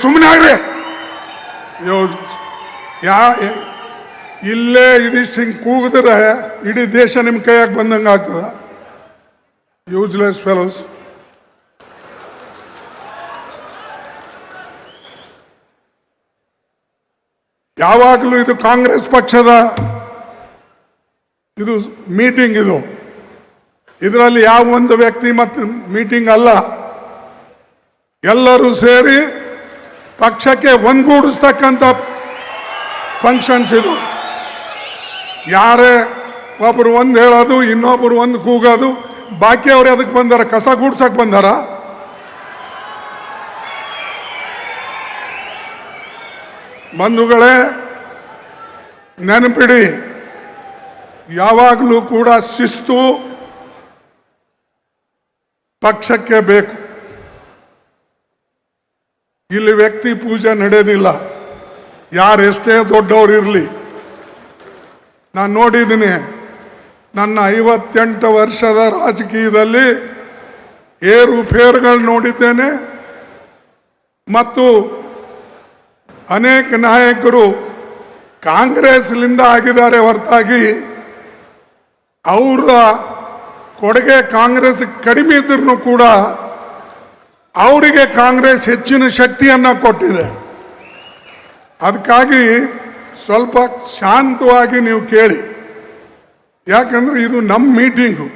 ಸುಮ್ಮನೆ ಆಗ್ರಿ. ಇಲ್ಲೇ ಇದಿಷ್ಟು ಹಿಂಗೆ ಕೂಗಿದ್ರೆ ಇಡೀ ದೇಶ ನಿಮ್ಮ ಕೈಯಾಗ ಬಂದಂಗೆ ಆಗ್ತದ. Useless fellows. ಯಾವಾಗಲೂ ಇದು ಕಾಂಗ್ರೆಸ್ ಪಕ್ಷದ ಇದು ಮೀಟಿಂಗ್. ಇದರಲ್ಲಿ ಯಾವ ಒಂದು ವ್ಯಕ್ತಿ ಮತ್ತು ಮೀಟಿಂಗ್ ಅಲ್ಲ. ಎಲ್ಲರೂ ಸೇರಿ ಪಕ್ಷಕ್ಕೆ ಒಂದುಗೂಡಿಸ್ತಕ್ಕಂಥ ಫಂಕ್ಷನ್ಸ್ ಇದು. ಯಾರೇ ಒಬ್ಬರು ಒಂದು ಹೇಳೋದು, ಇನ್ನೊಬ್ಬರು ಒಂದು ಕೂಗೋದು, ಬಾಕಿಯವ್ರು ಅದಕ್ಕೆ ಬಂದಾರ? ಕಸ ಗೂಡ್ಸಕ್ಕೆ ಬಂದಾರ? ಬಂಧುಗಳೇ, ನೆನಪಿಡಿ, ಯಾವಾಗಲೂ ಕೂಡ ಶಿಸ್ತು ಪಕ್ಷಕ್ಕೆ ಬೇಕು. ಇಲ್ಲಿ ವ್ಯಕ್ತಿ ಪೂಜೆ ನಡೆಯೋದಿಲ್ಲ. ಯಾರೆಷ್ಟೇ ದೊಡ್ಡವರಿರಲಿ. ನಾನು ನೋಡಿದ್ದೀನಿ, ನನ್ನ 58 ವರ್ಷದ ರಾಜಕೀಯದಲ್ಲಿ ಏರುಪೇರುಗಳು ನೋಡಿದ್ದೇನೆ. ಮತ್ತು ಅನೇಕ ನಾಯಕರು ಕಾಂಗ್ರೆಸ್ಲಿಂದ ಆಗಿದ್ದಾರೆ ಹೊರತಾಗಿ ಅವರ ಕೊಡುಗೆ ಕಾಂಗ್ರೆಸ್ ಕಡಿಮೆ ಇದ್ರೂ ಕೂಡ ಅವರಿಗೆ ಕಾಂಗ್ರೆಸ್ ಹೆಚ್ಚಿನ ಶಕ್ತಿಯನ್ನು ಕೊಟ್ಟಿದೆ. ಅದಕ್ಕಾಗಿ ಸ್ವಲ್ಪ ಶಾಂತವಾಗಿ ನೀವು ಕೇಳಿ. ಯಾಕಂದ್ರೆ ಇದು ನಮ್ಮ ಮೀಟಿಂಗು.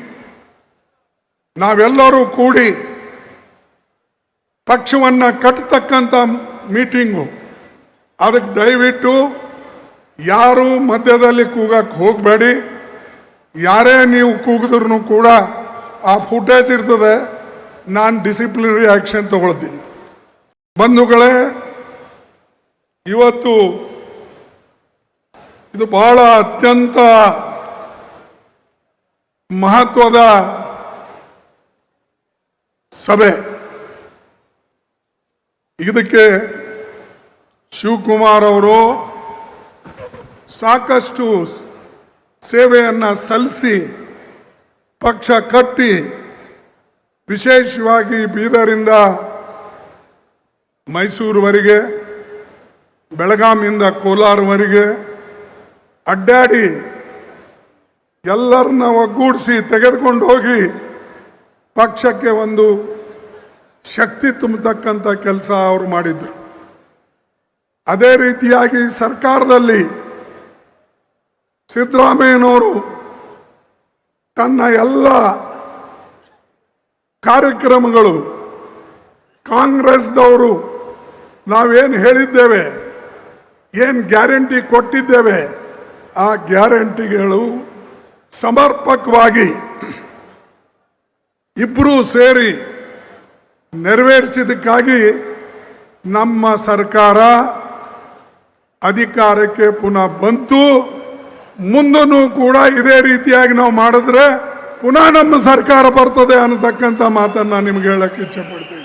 ನಾವೆಲ್ಲರೂ ಕೂಡಿ ಪಕ್ಷವನ್ನು ಕಟ್ಟತಕ್ಕಂಥ ಮೀಟಿಂಗು. ಅದಕ್ಕೆ ದಯವಿಟ್ಟು ಯಾರು ಮಧ್ಯದಲ್ಲಿ ಕೂಗಕ್ಕೆ ಹೋಗಬೇಡಿ. ಯಾರೇ ನೀವು ಕೂಗಿದ್ರೂ ಕೂಡ ಆ ಫುಟೇಜ್ ಇರ್ತದೆ, ನಾನು ಡಿಸಿಪ್ಲಿನರಿ ಆ್ಯಕ್ಷನ್ ತಗೊಳ್ತೀನಿ. ಬಂಧುಗಳೇ, ಇವತ್ತು ಇದು ಬಹಳ ಅತ್ಯಂತ ಮಹತ್ವದ ಸಭೆ. ಇದಕ್ಕೆ ಶಿವಕುಮಾರ್ ಅವರು ಸಾಕಷ್ಟು ಸೇವೆಯನ್ನು ಸಲ್ಲಿಸಿ ಪಕ್ಷ ಕಟ್ಟಿ, ವಿಶೇಷವಾಗಿ ಬೀದರಿಂದ ಮೈಸೂರುವರೆಗೆ, ಬೆಳಗಾವಿಯಿಂದ ಕೋಲಾರವರೆಗೆ ಅಡ್ಡಾಡಿ ಎಲ್ಲರನ್ನ ಒಗ್ಗೂಡಿಸಿ ತೆಗೆದುಕೊಂಡು ಹೋಗಿ ಪಕ್ಷಕ್ಕೆ ಒಂದು ಶಕ್ತಿ ತುಂಬತಕ್ಕಂಥ ಕೆಲಸ ಅವರು ಮಾಡಿದ್ರು. ಅದೇ ರೀತಿಯಾಗಿ ಸರ್ಕಾರದಲ್ಲಿ ಸಿದ್ದರಾಮಯ್ಯನವರು ತನ್ನ ಎಲ್ಲ ಕಾರ್ಯಕ್ರಮಗಳು ಕಾಂಗ್ರೆಸ್ದವರು ನಾವೇನು ಹೇಳಿದ್ದೇವೆ, ಏನು ಗ್ಯಾರಂಟಿ ಕೊಟ್ಟಿದ್ದೇವೆ, ಆ ಗ್ಯಾರಂಟಿಗಳು ಸಮರ್ಪಕವಾಗಿ ಇಬ್ಬರೂ ಸೇರಿ ನೆರವೇರಿಸಿದ್ದಕ್ಕಾಗಿ ನಮ್ಮ ಸರ್ಕಾರ ಅಧಿಕಾರಕ್ಕೆ ಪುನಃ ಬಂತು. ಮುಂದೂ ಕೂಡ ಇದೇ ರೀತಿಯಾಗಿ ನಾವು ಮಾಡಿದ್ರೆ ಪುನಃ ನಮ್ಮ ಸರ್ಕಾರ ಬರ್ತದೆ ಅನ್ನತಕ್ಕಂಥ ಮಾತನ್ನು ನಿಮ್ಗೆ ಹೇಳಕ್ಕೆ ಇಚ್ಛೆ ಪಡ್ತೀನಿ.